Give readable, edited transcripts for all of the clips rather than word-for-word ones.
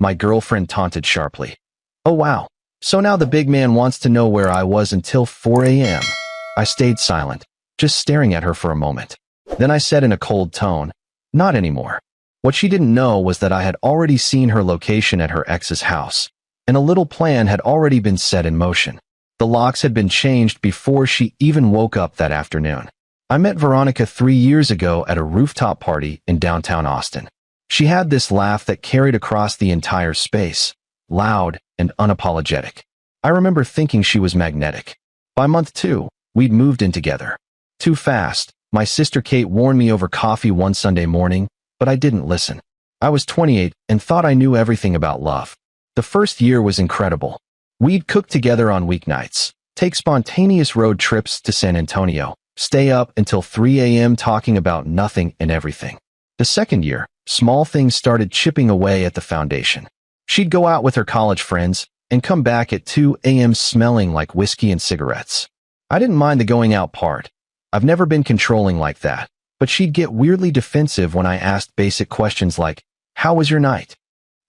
my girlfriend taunted sharply. Oh wow. So now the big man wants to know where I was until 4 a.m. I stayed silent, just staring at her for a moment. Then I said in a cold tone, not anymore. What she didn't know was that I had already seen her location at her ex's house, and a little plan had already been set in motion. The locks had been changed before she even woke up that afternoon. I met Veronica 3 years ago at a rooftop party in downtown Austin. She had this laugh that carried across the entire space, loud and unapologetic. I remember thinking she was magnetic. By month 2, we'd moved in together. Too fast. My sister Kate warned me over coffee one Sunday morning, but I didn't listen. I was 28 and thought I knew everything about love. The first year was incredible. We'd cook together on weeknights, take spontaneous road trips to San Antonio, stay up until 3 a.m. talking about nothing and everything. The second year, small things started chipping away at the foundation. She'd go out with her college friends and come back at 2 a.m. smelling like whiskey and cigarettes. I didn't mind the going out part. I've never been controlling like that, but she'd get weirdly defensive when I asked basic questions like, "How was your night?"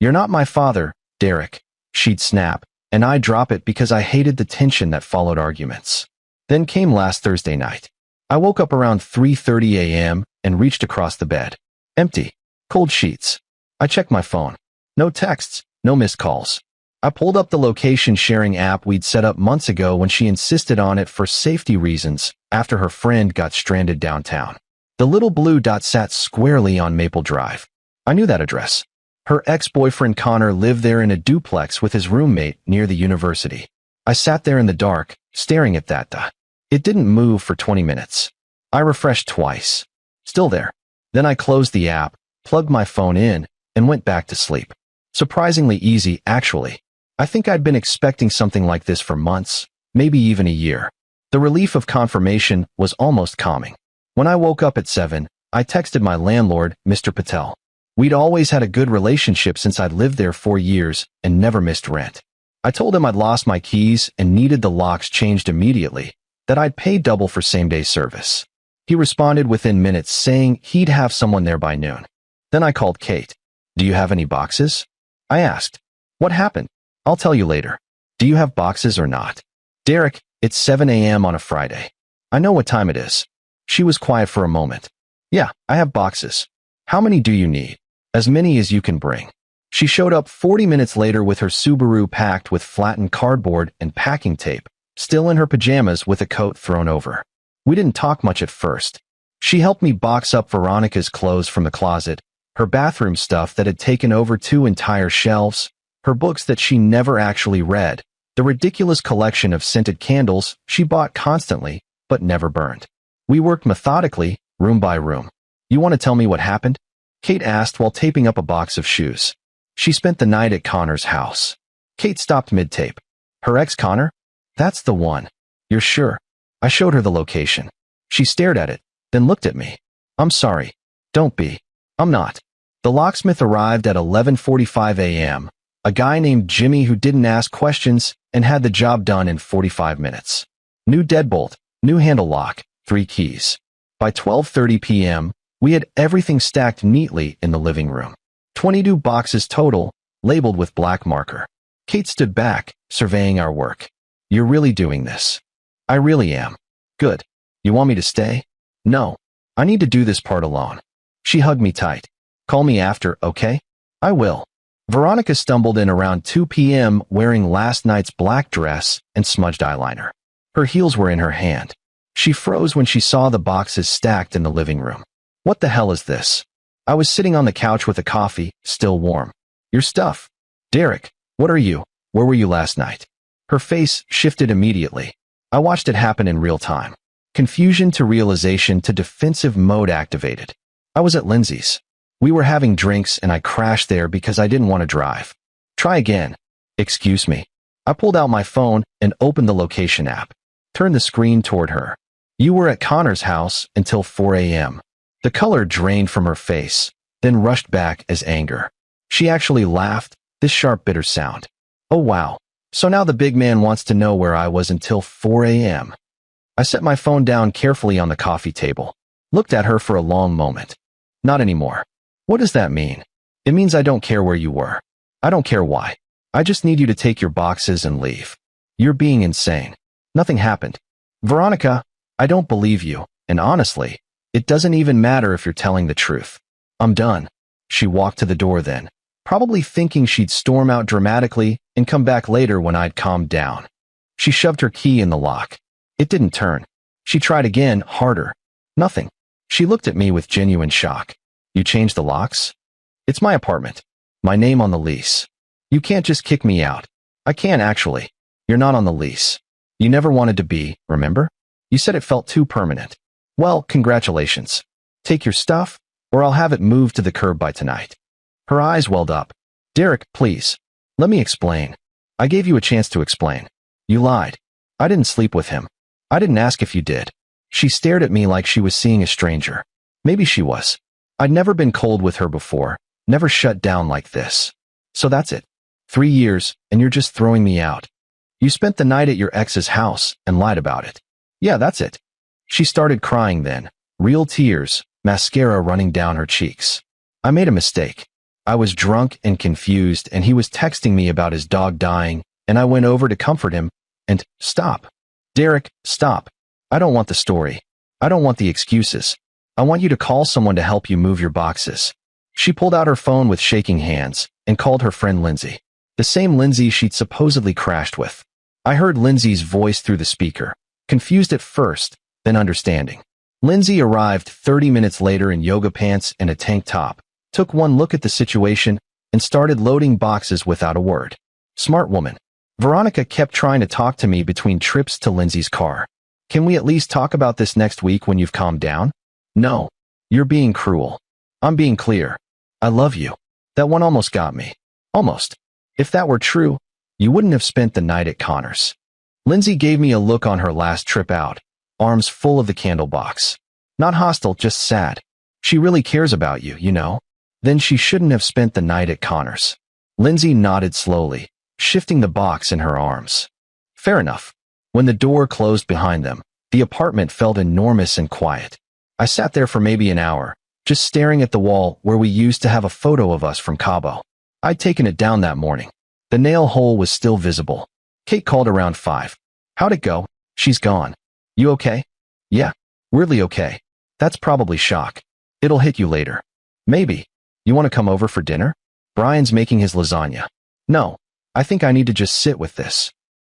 "You're not my father, Derek," she'd snap, and I'd drop it because I hated the tension that followed arguments. Then came last Thursday night. I woke up around 3:30 a.m. and reached across the bed. Empty. Cold sheets. I checked my phone. No texts, no missed calls. I pulled up the location sharing app we'd set up months ago when she insisted on it for safety reasons after her friend got stranded downtown. The little blue dot sat squarely on Maple Drive. I knew that address. Her ex-boyfriend Connor lived there in a duplex with his roommate near the university. I sat there in the dark, staring at that dot. It didn't move for 20 minutes. I refreshed twice. Still there. Then I closed the app, plugged my phone in, and went back to sleep. Surprisingly easy, actually. I think I'd been expecting something like this for months, maybe even a year. The relief of confirmation was almost calming. When I woke up at 7, I texted my landlord, Mr. Patel. We'd always had a good relationship since I'd lived there 4 years and never missed rent. I told him I'd lost my keys and needed the locks changed immediately, that I'd pay double for same-day service. He responded within minutes saying he'd have someone there by noon. Then I called Kate. "Do you have any boxes?" I asked. "What happened? I'll tell you later. Do you have boxes or not?" "Derek, it's 7 a.m. on a Friday. I know what time it is." She was quiet for a moment. "Yeah, I have boxes. How many do you need?" "As many as you can bring." She showed up 40 minutes later with her Subaru packed with flattened cardboard and packing tape, still in her pajamas with a coat thrown over. We didn't talk much at first. She helped me box up Veronica's clothes from the closet, her bathroom stuff that had taken over 2 entire shelves, her books that she never actually read, the ridiculous collection of scented candles she bought constantly but never burned. We worked methodically, room by room. "You want to tell me what happened?" Kate asked while taping up a box of shoes. "She spent the night at Connor's house." Kate stopped mid-tape. "Her ex Connor? That's the one. You're sure?" I showed her the location. She stared at it, then looked at me. "I'm sorry. Don't be." "I'm not." The locksmith arrived at 11:45 a.m., a guy named Jimmy who didn't ask questions and had the job done in 45 minutes. New deadbolt, new handle lock, 3 keys. By 12:30 p.m., we had everything stacked neatly in the living room. 22 boxes total, labeled with black marker. Kate stood back, surveying our work. "You're really doing this?" "I really am." "Good. You want me to stay?" "No. I need to do this part alone." She hugged me tight. "Call me after, okay?" "I will." Veronica stumbled in around 2 p.m. wearing last night's black dress and smudged eyeliner. Her heels were in her hand. She froze when she saw the boxes stacked in the living room. "What the hell is this?" I was sitting on the couch with a coffee, still warm. "Your stuff." "Derek, what are you? Where were you last night?" Her face shifted immediately. I watched it happen in real time. Confusion to realization to defensive mode activated. I was at Lindsay's. We were having drinks and I crashed there because I didn't want to drive. "Try again." "Excuse me." I pulled out my phone and opened the location app. Turned the screen toward her. "You were at Connor's house until 4 a.m. The color drained from her face, then rushed back as anger. She actually laughed, this sharp bitter sound. "Oh wow. So now the big man wants to know where I was until 4 a.m. I set my phone down carefully on the coffee table. Looked at her for a long moment. "Not anymore." "What does that mean?" "It means I don't care where you were." I don't care why. I just need you to take your boxes and leave. You're being insane. Nothing happened. Veronica, I don't believe you, and honestly, it doesn't even matter if you're telling the truth. I'm done. She walked to the door then, probably thinking she'd storm out dramatically and come back later when I'd calmed down. She shoved her key in the lock. It didn't turn. She tried again, harder. Nothing. She looked at me with genuine shock. You changed the locks? It's my apartment. My name on the lease. You can't just kick me out. I can actually. You're not on the lease. You never wanted to be, remember? You said it felt too permanent. Well, congratulations. Take your stuff, or I'll have it moved to the curb by tonight. Her eyes welled up. Derek, please. Let me explain. I gave you a chance to explain. You lied. I didn't sleep with him. I didn't ask if you did. She stared at me like she was seeing a stranger. Maybe she was. I'd never been cold with her before, never shut down like this. So that's it. 3 years, and you're just throwing me out. You spent the night at your ex's house and lied about it. Yeah, that's it. She started crying then, real tears, mascara running down her cheeks. I made a mistake. I was drunk and confused, and he was texting me about his dog dying, and I went over to comfort him, and stop. Derek, stop. I don't want the story. I don't want the excuses. I want you to call someone to help you move your boxes. She pulled out her phone with shaking hands and called her friend Lindsay, the same Lindsay she'd supposedly crashed with. I heard Lindsay's voice through the speaker, confused at first, then understanding. Lindsay arrived 30 minutes later in yoga pants and a tank top, took one look at the situation, and started loading boxes without a word. Smart woman. Veronica kept trying to talk to me between trips to Lindsay's car. Can we at least talk about this next week when you've calmed down? No. You're being cruel. I'm being clear. I love you. That one almost got me. Almost. If that were true, you wouldn't have spent the night at Connor's. Lindsay gave me a look on her last trip out, arms full of the candle box. Not hostile, just sad. She really cares about you, you know? Then she shouldn't have spent the night at Connor's. Lindsay nodded slowly, shifting the box in her arms. Fair enough. When the door closed behind them, the apartment felt enormous and quiet. I sat there for maybe an hour, just staring at the wall where we used to have a photo of us from Cabo. I'd taken it down that morning. The nail hole was still visible. Kate called around 5. How'd it go? She's gone. You okay? Yeah, weirdly okay. That's probably shock. It'll hit you later. Maybe. You want to come over for dinner? Brian's making his lasagna. No, I think I need to just sit with this.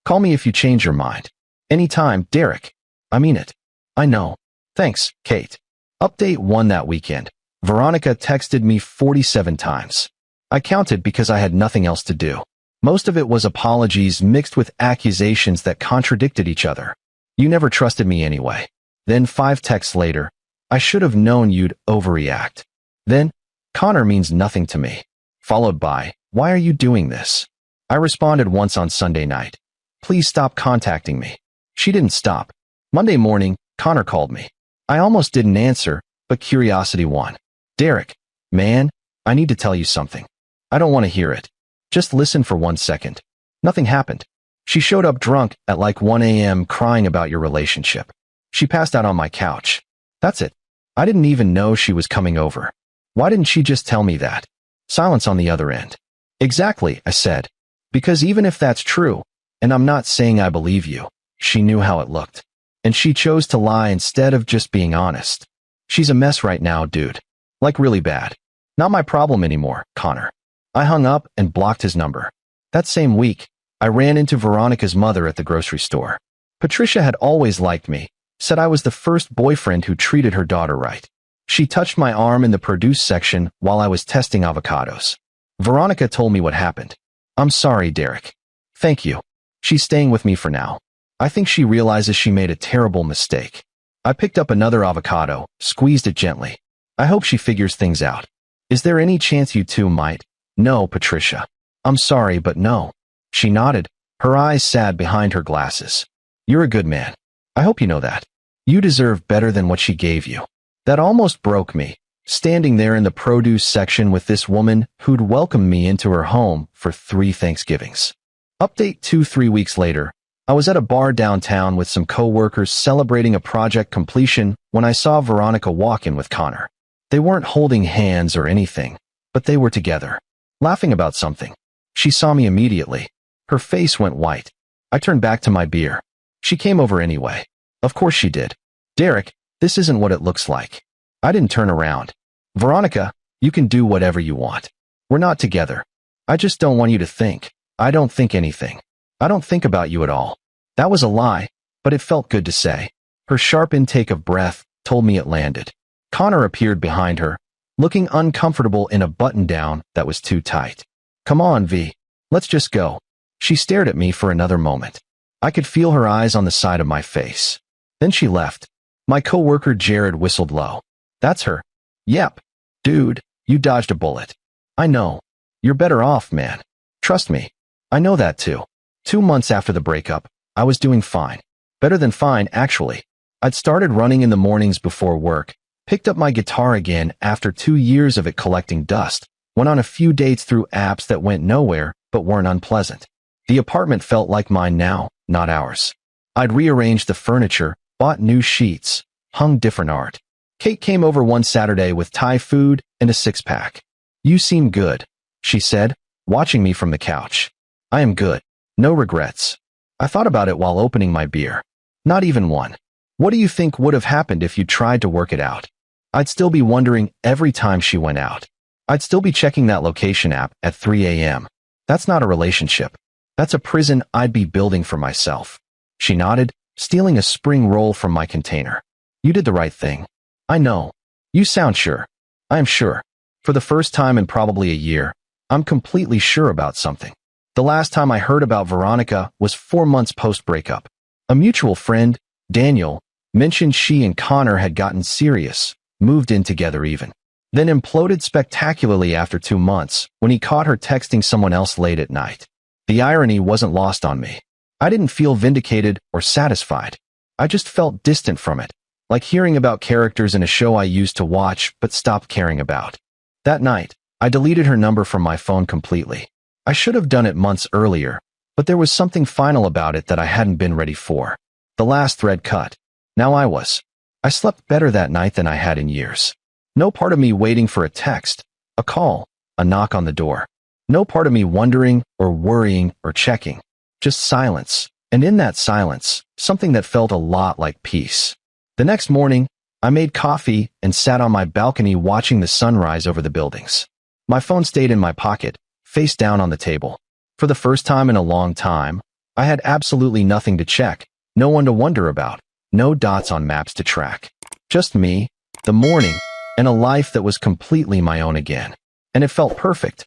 Call me if you change your mind. Anytime, Derek. I mean it. I know. Thanks, Kate. Update 1 that weekend. Veronica texted me 47 times. I counted because I had nothing else to do. Most of it was apologies mixed with accusations that contradicted each other. You never trusted me anyway. Then 5 texts later, I should have known you'd overreact. Then, Connor means nothing to me. Followed by, why are you doing this? I responded once on Sunday night. Please stop contacting me. She didn't stop. Monday morning, Connor called me. I almost didn't answer, but curiosity won. Derek, man, I need to tell you something. I don't want to hear it. Just listen for 1 second. Nothing happened. She showed up drunk at like 1 a.m. crying about your relationship. She passed out on my couch. That's it. I didn't even know she was coming over. Why didn't she just tell me that? Silence on the other end. Exactly, I said. Because even if that's true, and I'm not saying I believe you, she knew how it looked. And she chose to lie instead of just being honest. She's a mess right now, dude. Like really bad. Not my problem anymore, Connor. I hung up and blocked his number. That same week, I ran into Veronica's mother at the grocery store. Patricia had always liked me, said I was the first boyfriend who treated her daughter right. She touched my arm in the produce section while I was testing avocados. Veronica told me what happened. I'm sorry, Derek. Thank you. She's staying with me for now. I think she realizes she made a terrible mistake. I picked up another avocado, squeezed it gently. I hope she figures things out. Is there any chance you two might? No, Patricia. I'm sorry, but no. She nodded, her eyes sad behind her glasses. You're a good man. I hope you know that. You deserve better than what she gave you. That almost broke me, standing there in the produce section with this woman who'd welcomed me into her home for 3 Thanksgivings. Update 2-3 weeks later, I was at a bar downtown with some co-workers celebrating a project completion when I saw Veronica walk in with Connor. They weren't holding hands or anything, but they were together, laughing about something. She saw me immediately. Her face went white. I turned back to my beer. She came over anyway. Of course she did. Derek, this isn't what it looks like. I didn't turn around. Veronica, you can do whatever you want. We're not together. I just don't want you to think. I don't think anything. I don't think about you at all. That was a lie, but it felt good to say. Her sharp intake of breath told me it landed. Connor appeared behind her, looking uncomfortable in a button-down that was too tight. Come on, V. Let's just go. She stared at me for another moment. I could feel her eyes on the side of my face. Then she left. My coworker Jared whistled low. That's her. Yep. Dude, you dodged a bullet. I know. You're better off, man. Trust me. I know that too. 2 months after the breakup, I was doing fine. Better than fine, actually. I'd started running in the mornings before work, picked up my guitar again after 2 years of it collecting dust, went on a few dates through apps that went nowhere but weren't unpleasant. The apartment felt like mine now, not ours. I'd rearranged the furniture, bought new sheets, hung different art. Kate came over one Saturday with Thai food and a six-pack. You seem good, she said, watching me from the couch. I am good. No regrets. I thought about it while opening my beer. Not even one. What do you think would have happened if you tried to work it out? I'd still be wondering every time she went out. I'd still be checking that location app at 3 a.m. That's not a relationship. That's a prison I'd be building for myself. She nodded, stealing a spring roll from my container. You did the right thing. I know. You sound sure. I am sure. For the first time in probably a year, I'm completely sure about something. The last time I heard about Veronica was 4 months post-breakup. A mutual friend, Daniel, mentioned she and Connor had gotten serious, moved in together even. Then imploded spectacularly after 2 months when he caught her texting someone else late at night. The irony wasn't lost on me. I didn't feel vindicated or satisfied. I just felt distant from it, like hearing about characters in a show I used to watch but stopped caring about. That night, I deleted her number from my phone completely. I should have done it months earlier, but there was something final about it that I hadn't been ready for. The last thread cut. Now I was. I slept better that night than I had in years. No part of me waiting for a text, a call, a knock on the door. No part of me wondering or worrying or checking. Just silence. And in that silence, something that felt a lot like peace. The next morning, I made coffee and sat on my balcony watching the sunrise over the buildings. My phone stayed in my pocket, face down on the table. For the first time in a long time, I had absolutely nothing to check, no one to wonder about, no dots on maps to track. Just me, the morning, and a life that was completely my own again. And it felt perfect.